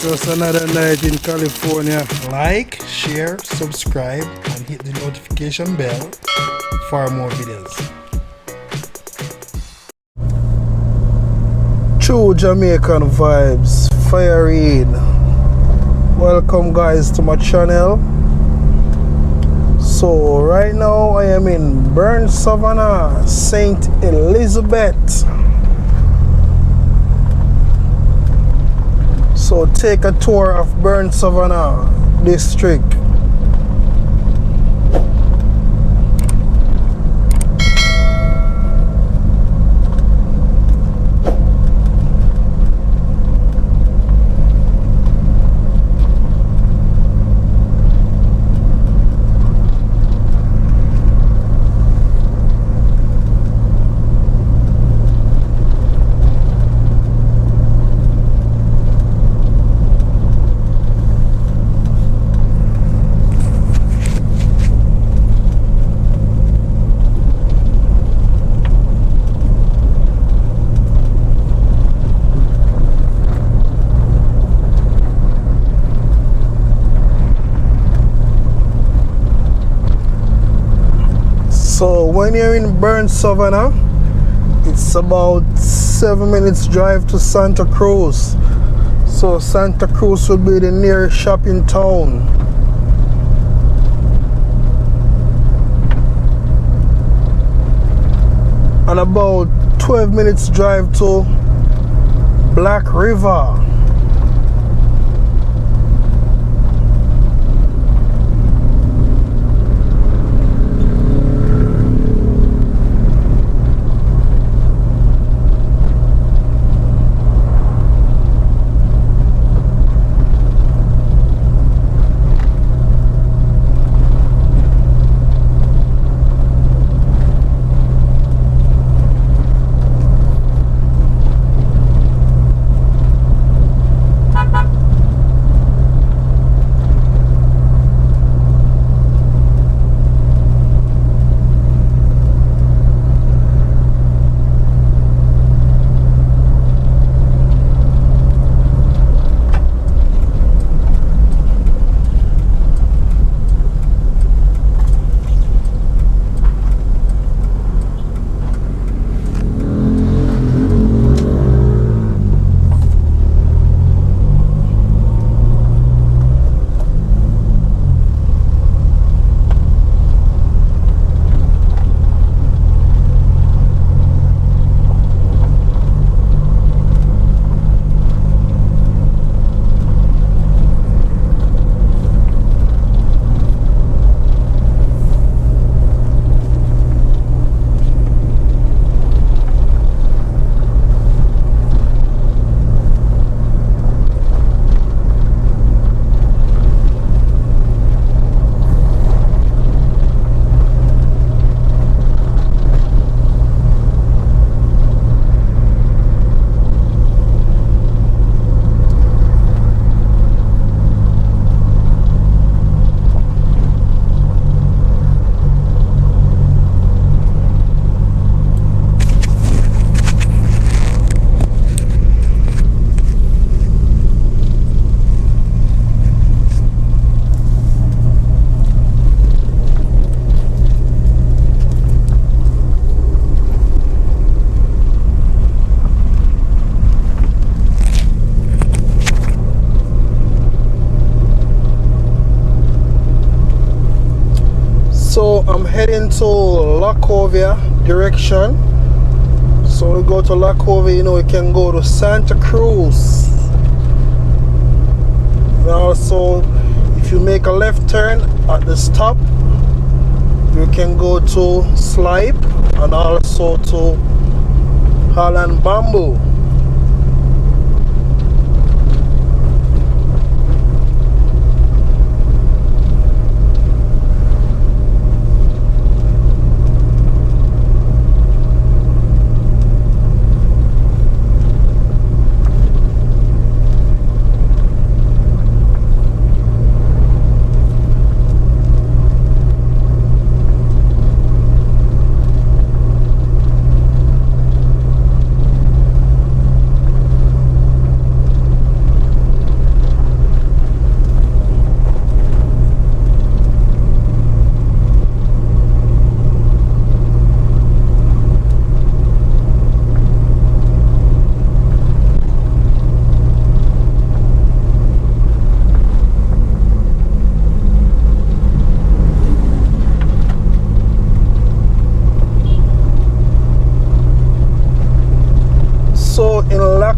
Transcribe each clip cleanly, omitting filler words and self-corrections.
Just another night in California. Like, share, subscribe, and hit the notification bell for more videos. True Jamaican vibes, firing. Welcome guys to my channel. So right now I am in Burnt Savannah, St. Elizabeth. So take a tour of Burnt Savannah district. So when you're in Burnt Savannah, it's about 7 minutes drive to Santa Cruz. So Santa Cruz will be the nearest shopping town. And about 12 minutes drive to Black River. So I'm heading to Lacovia direction. So we go to Lacovia, you know, we can go to Santa Cruz. And also, if you make a left turn at the stop, you can go to Slipe and also to Holland Bamboo.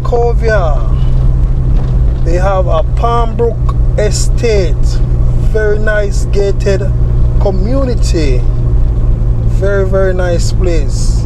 Lacovia. They have a Palmbrook Estate. Very nice gated community. Very, very nice place.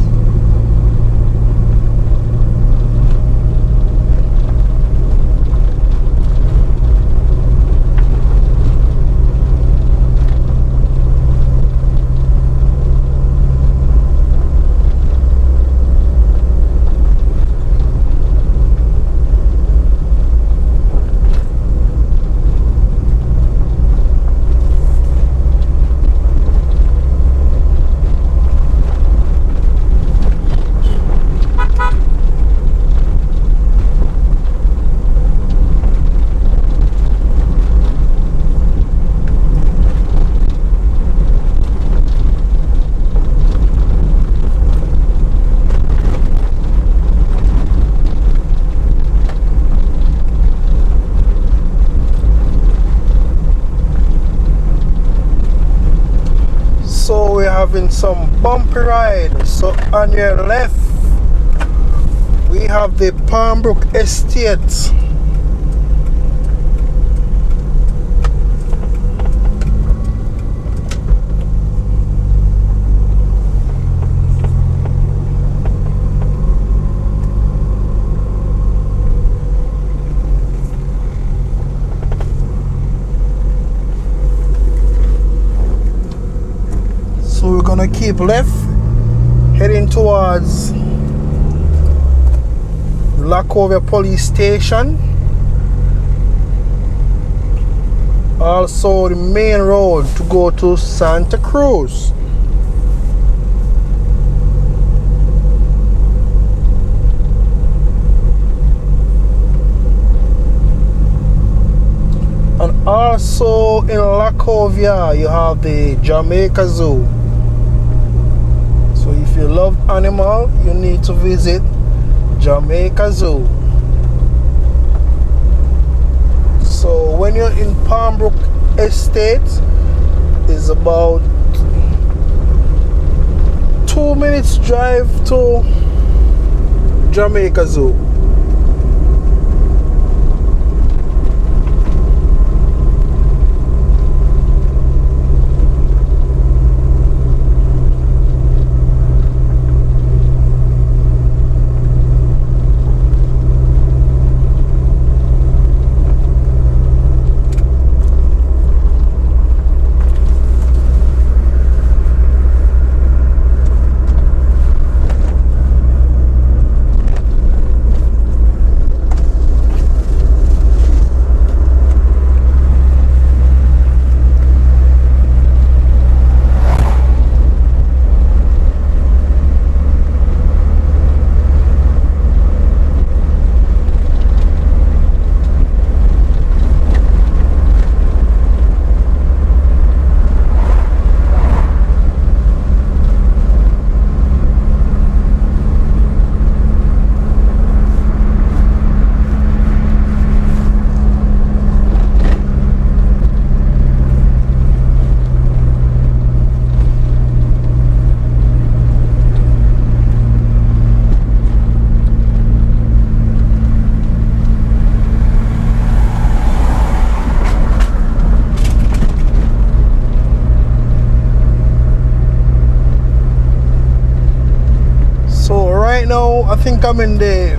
So we're having some bumpy ride. So on your left we have the Palmbrook Estate. So we're gonna keep left, heading towards Lacovia Police Station. Also the main road to go to Santa Cruz. And also in Lacovia you have the Jamaica Zoo. So if you love animal, you need to visit Jamaica Zoo. So when you're in Palmbrook Estate, it's about 2 minutes drive to Jamaica Zoo. Right now I think I'm in the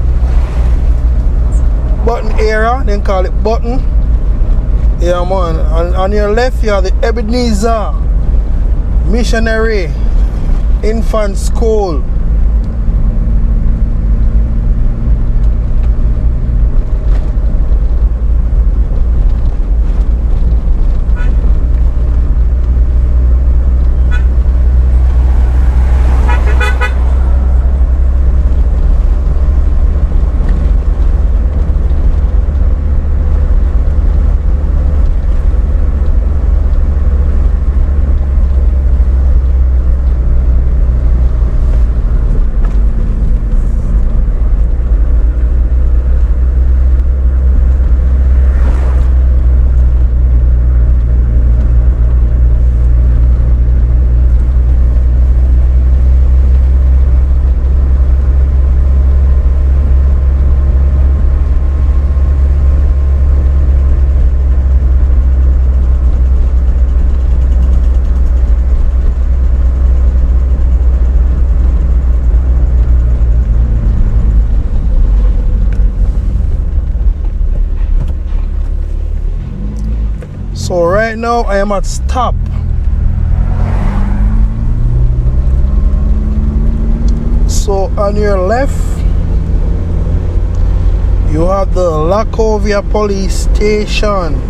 Button area, they call it Button. Yeah man, and on your left you have the Ebenezer Missionary Infant School. now I am at stop. So on your left, you have the Lacovia Police Station.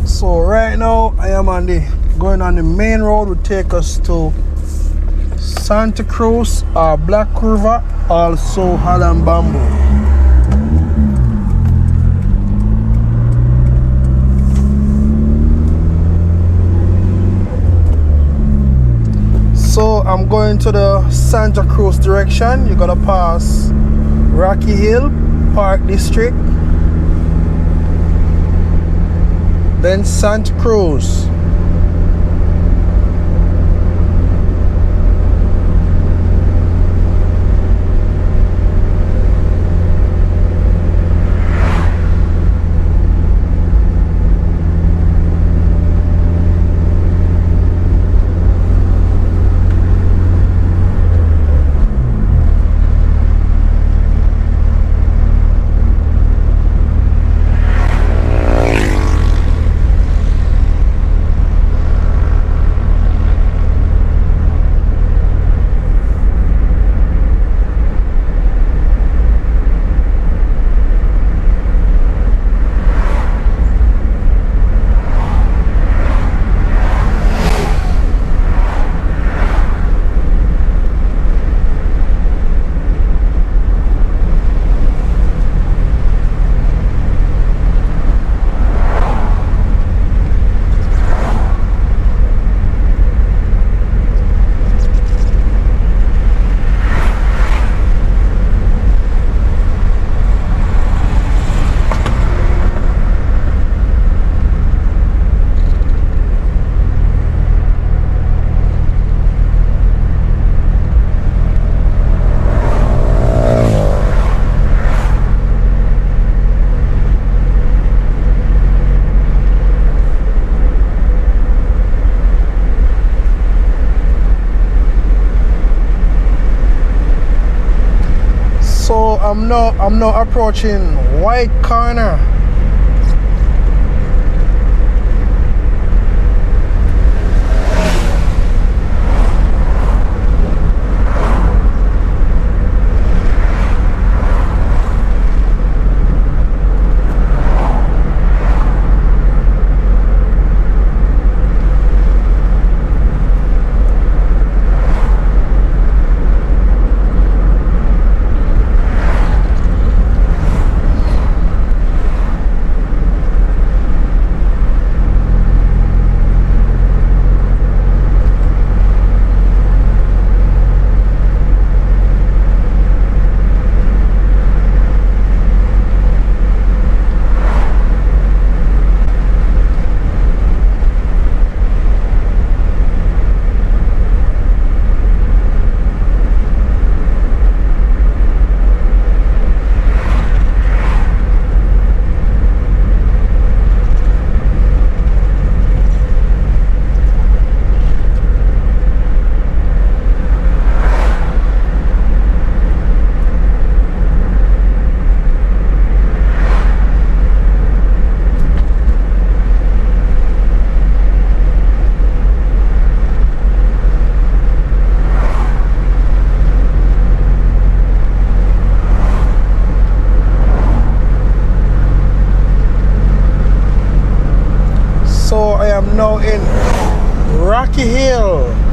So right now I am going on the main road will take us to Santa Cruz or Black River, also Holland Bamboo. So I'm going to the Santa Cruz direction. You gotta pass Rocky Hill Park District, then Santa Cruz. So I'm now approaching White Corner. go.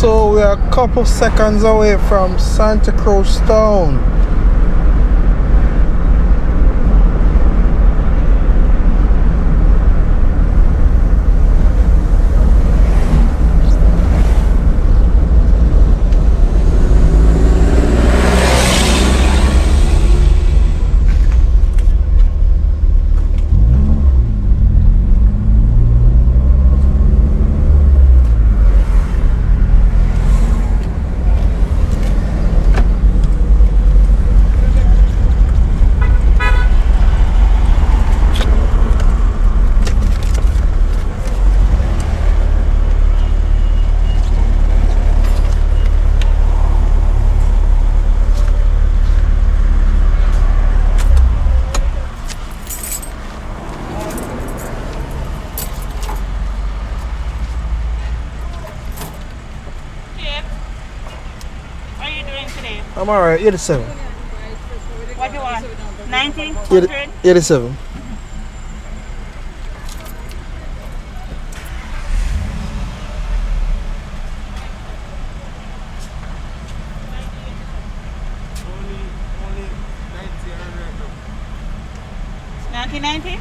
So we are a couple seconds away from Santa Cruz town. you? I'm alright. 87. What do you want? 90? 80, 100? 87. Only 90 right now. 1990?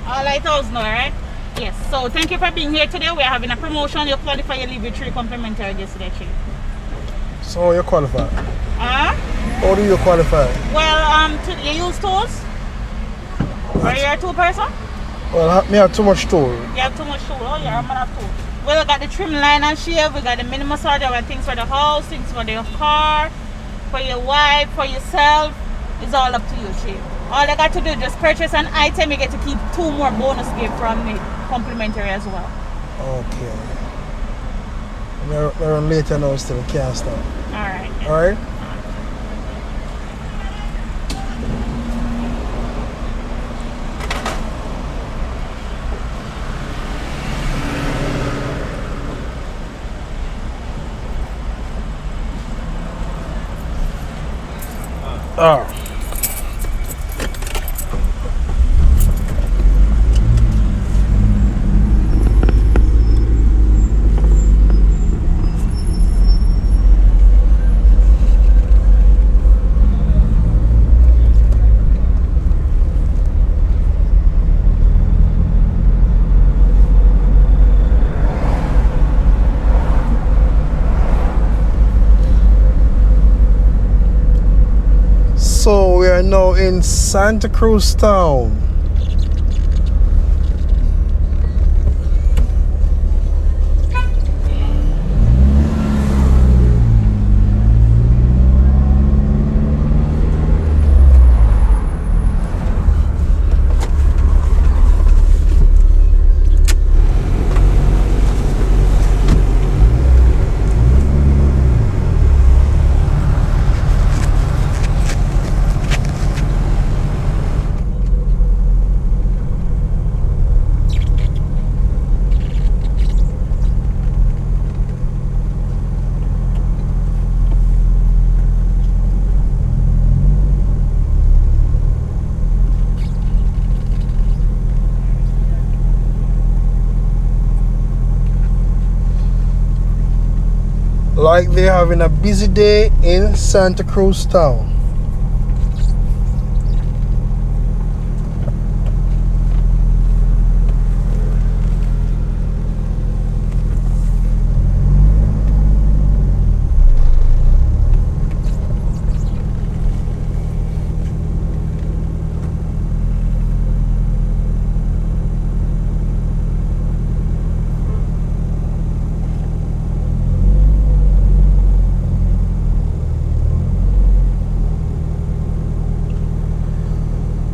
All right, now, right? Yes. So thank you for being here today. We are having a promotion. You qualify, you leave with 3 complimentary gifts today, Chief. So you qualify. Huh? How do you qualify? Well, you use tools? Or you're a tool person? Well, me have too much tool. You have too much tool. Oh, you're a man of tool. Well, we got the trim line and shave. We got the mini massager. We got things for the house, things for your car, for your wife, for yourself. It's all up to you, Chief. All you got to do is just purchase an item. You get to keep 2 more bonus gifts from me, complimentary as well. Okay. We're later now still. Can't stop. All right. Alright? Ah. So we are now in Santa Cruz town. Like they're having a busy day in Santa Cruz town.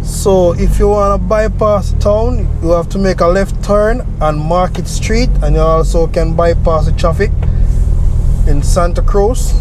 So if you want to bypass the town, you have to make a left turn on Market Street, and you also can bypass the traffic in Santa Cruz.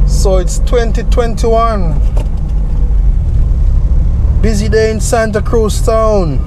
So it's 2021. Busy day in Santa Cruz town.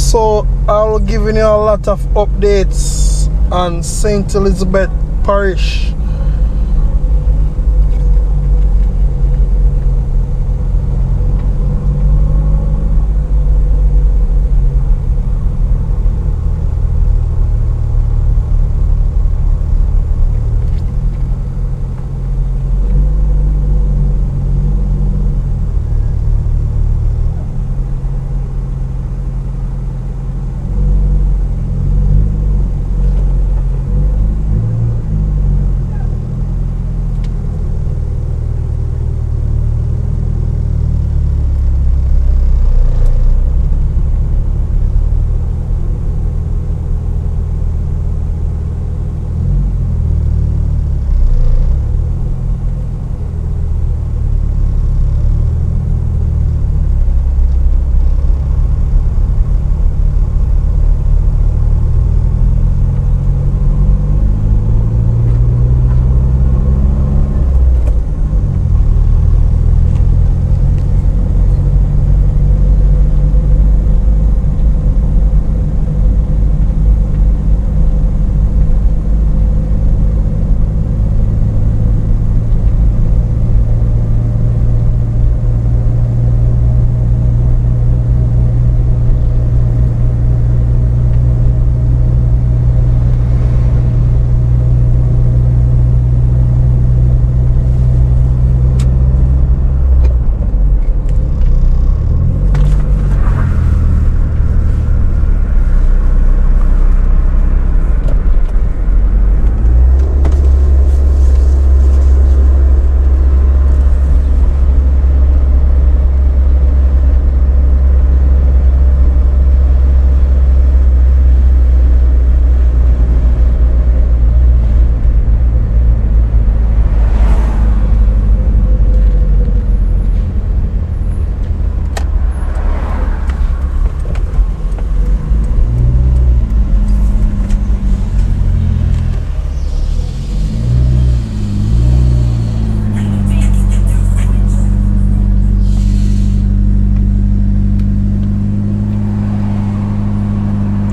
So I'll giving you a lot of updates on St. Elizabeth Parish.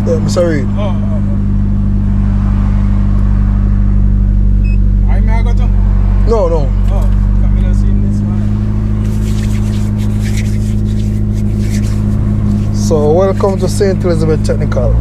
I'm sorry. I may go to. No, no. Come in and see this one. So welcome to St. Elizabeth Technical.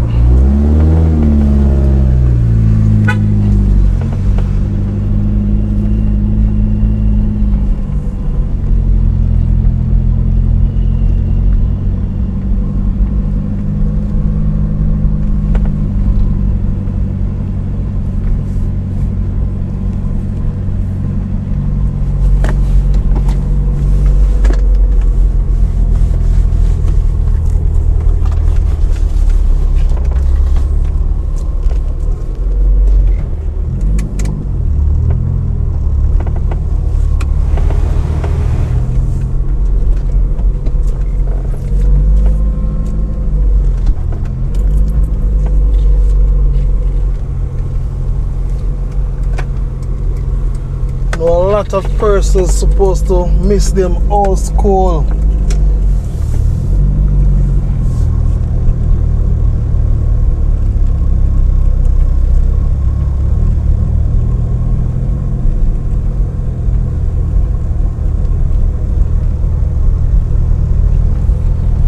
A lot of persons supposed to miss them old school.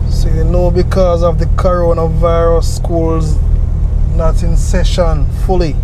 So you know, because of the coronavirus, schools not in session fully.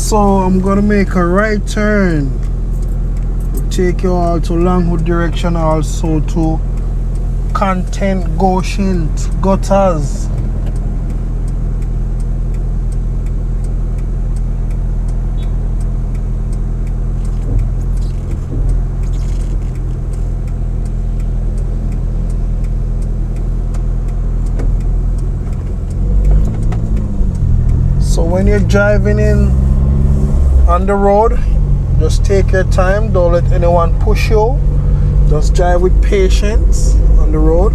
So I'm gonna make a right turn. We'll take you all to Longwood direction, also to Content Goshen Gutters. So when you're driving in on the road, just take your time, don't let anyone push you. Just drive with patience on the road.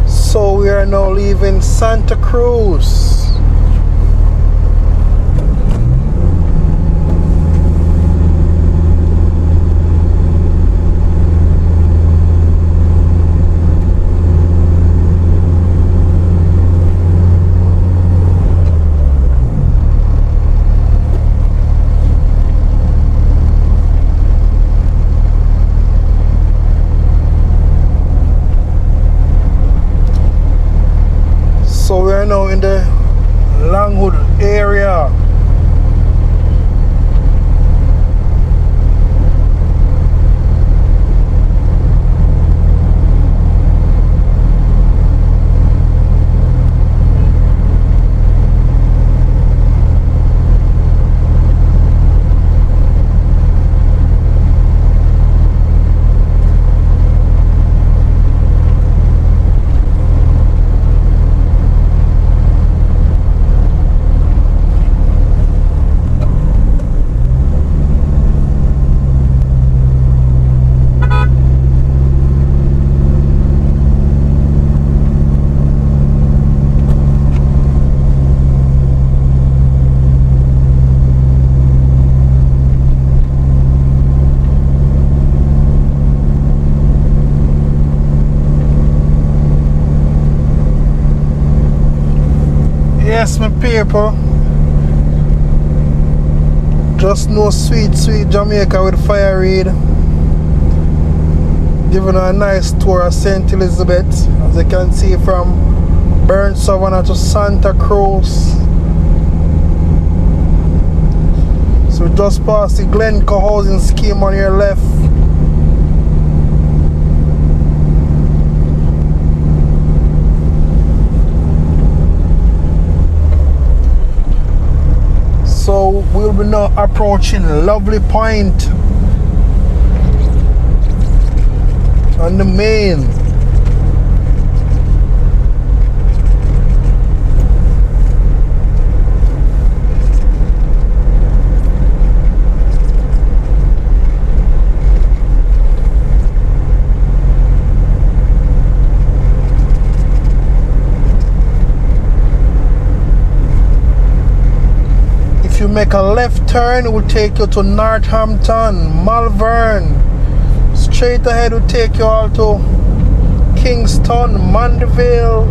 So we are now leaving Santa Cruz. So we are now in the Longwood area. Yes, my people. Just no sweet, sweet Jamaica with fire reed. Giving a nice tour of St. Elizabeth, as you can see from Burnt Savannah to Santa Cruz. So we just passed the Glencoe housing scheme on your left. So we'll be now approaching Lovely Point on the main. If you make a left turn, it will take you to Northampton, Malvern. Straight ahead will take you all to Kingston, Mandeville.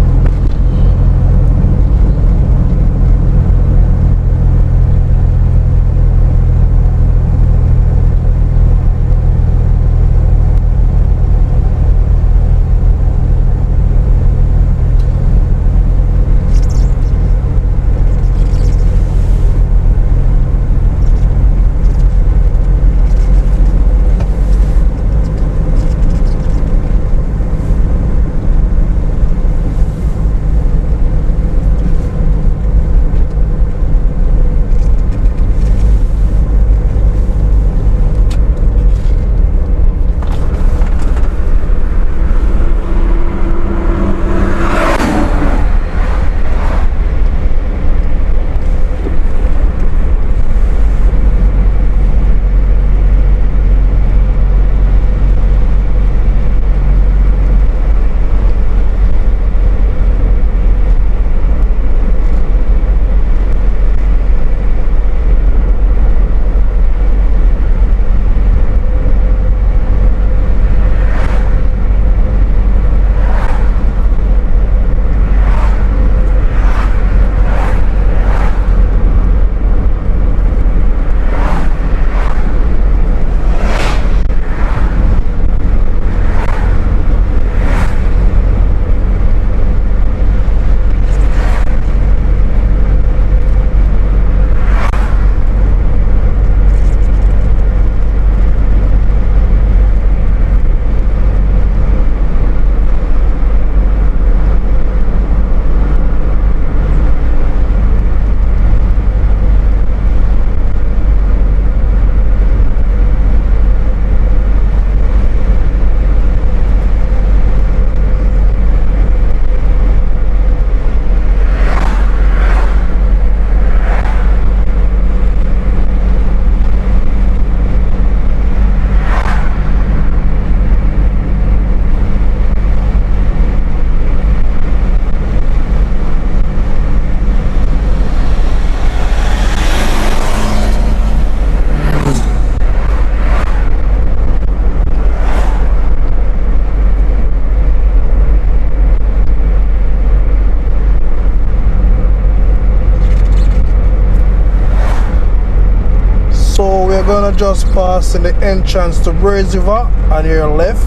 gonna just pass in the entrance to Braes River on your left.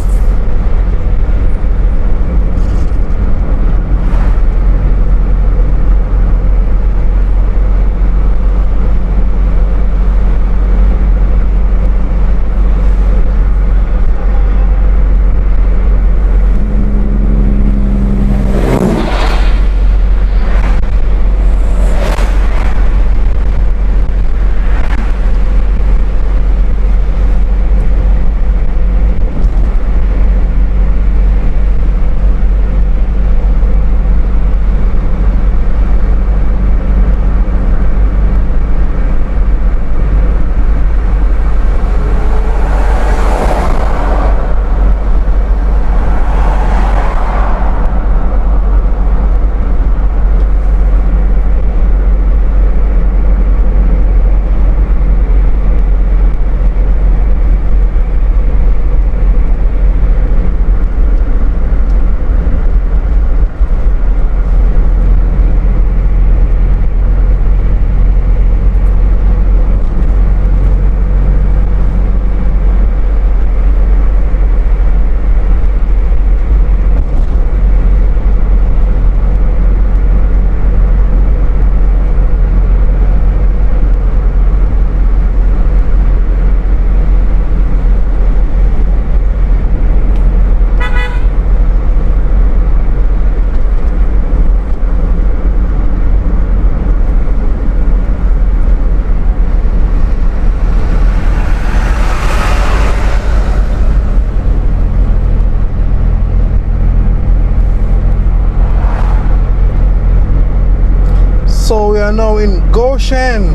So we are now in Goshen,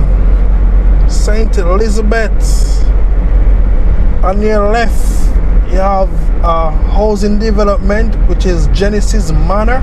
St. Elizabeth. On your left, you have a housing development, which is Genesis Manor.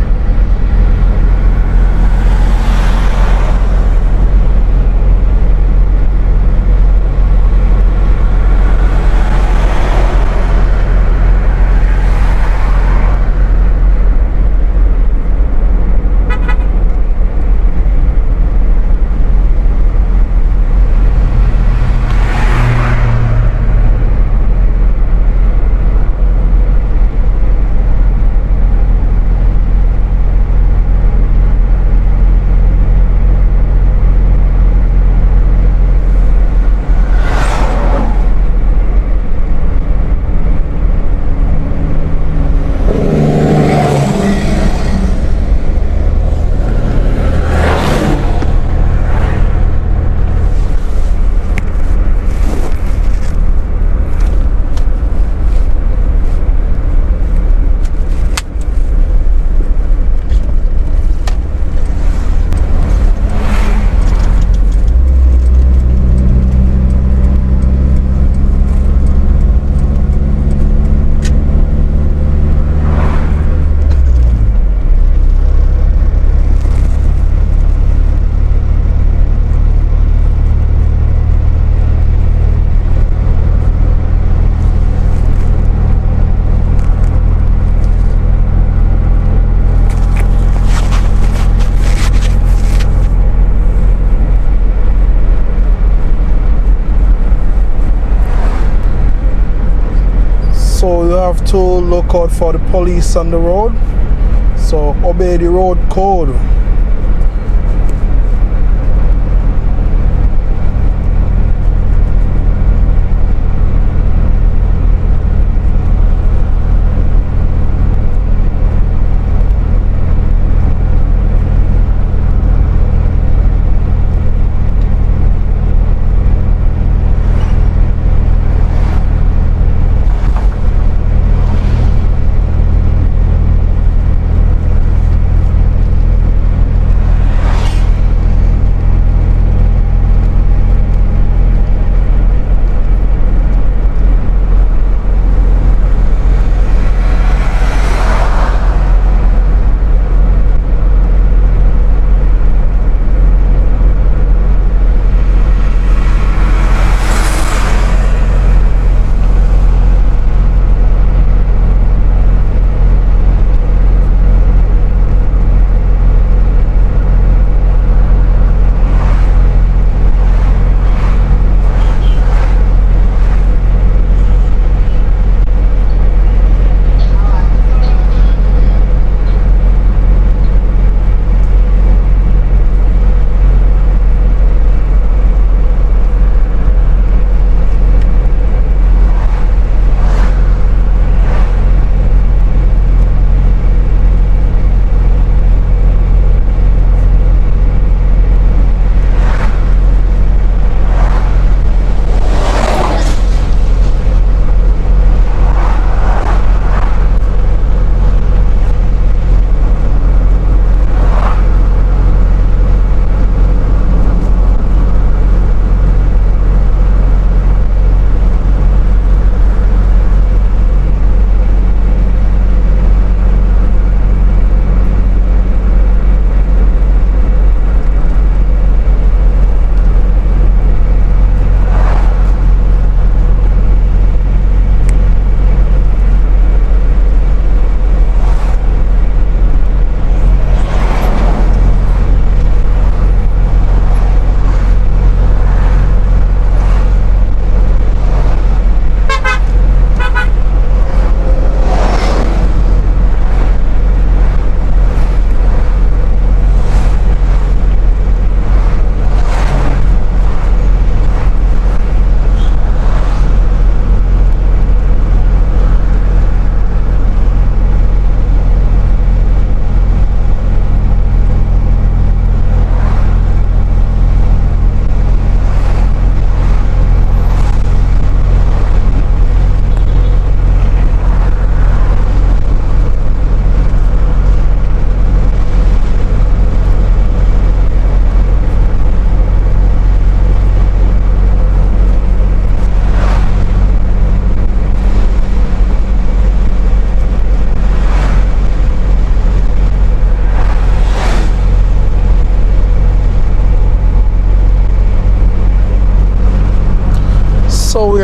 So you have to look out for the police on the road, so obey the road code.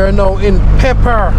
are now in Pepper.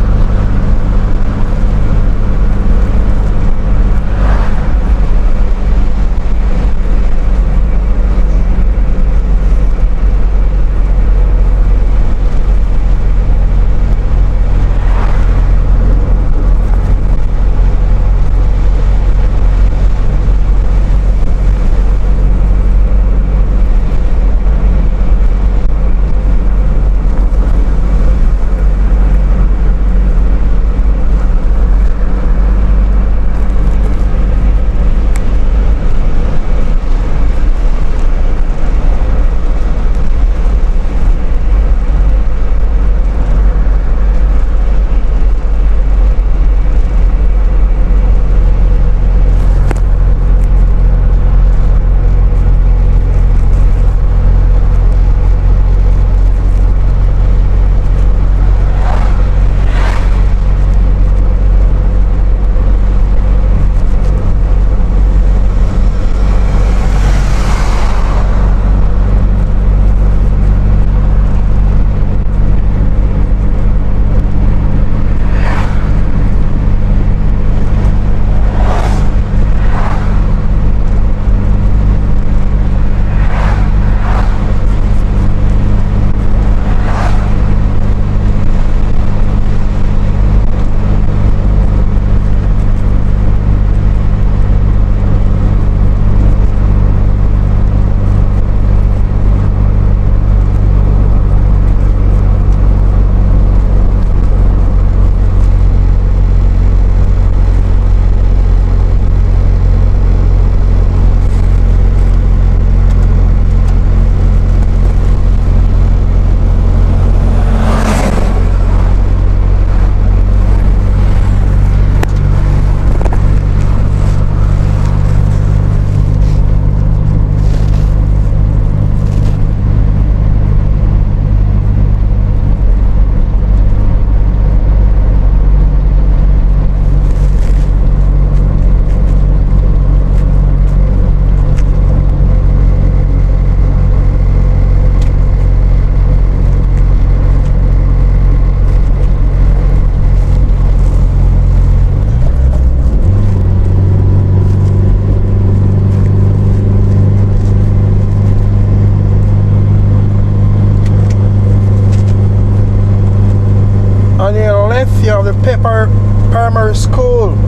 On your left, you have the Pepper Primary School.